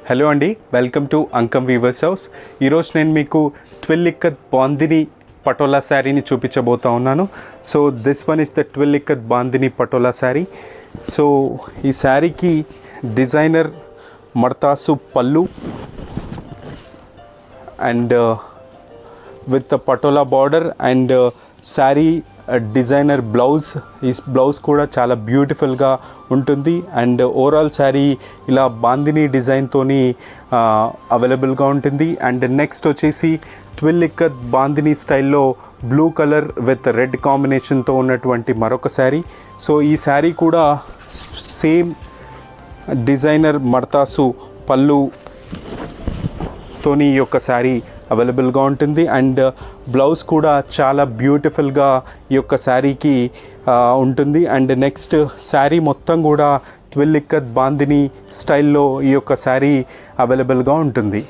Hello అండి, welcome to Ankam weavers house. ఈరోజు నేను మీకు ట్విల్ ఇక్కత్ బాందిని పటోలా శారీని చూపించబోతా ఉన్నాను. So this one is the twill ikat bandhani patola sari. So ఈ శారీకి డిజైనర్ మర్తాసు పళ్ళు and with patola border and sari designer blouse. ఈ బ్లౌజ్ కూడా చాలా బ్యూటిఫుల్గా ఉంటుంది అండ్ ఓవరాల్ శారీ ఇలా బాందిని డిజైన్తోని అవైలబుల్గా ఉంటుంది. అండ్ నెక్స్ట్ వచ్చేసి ట్విల్ ఇక్కత్ బాందిని స్టైల్లో బ్లూ కలర్ విత్ రెడ్ కాంబినేషన్తో ఉన్నటువంటి మరొక శారీ. సో ఈ శారీ కూడా సేమ్ డిజైనర్ మర్తాసు పళ్ళు తోని ఈ యొక్క శారీ అవైలబుల్గా ఉంటుంది అండ్ బ్లౌజ్ కూడా చాలా బ్యూటిఫుల్గా ఈ యొక్క శారీకి ఉంటుంది. అండ్ నెక్స్ట్ శారీ మొత్తం కూడా ట్విల్ ఇక్కత్ బాందిని స్టైల్లో ఈ యొక్క శారీ అవైలబుల్గా ఉంటుంది.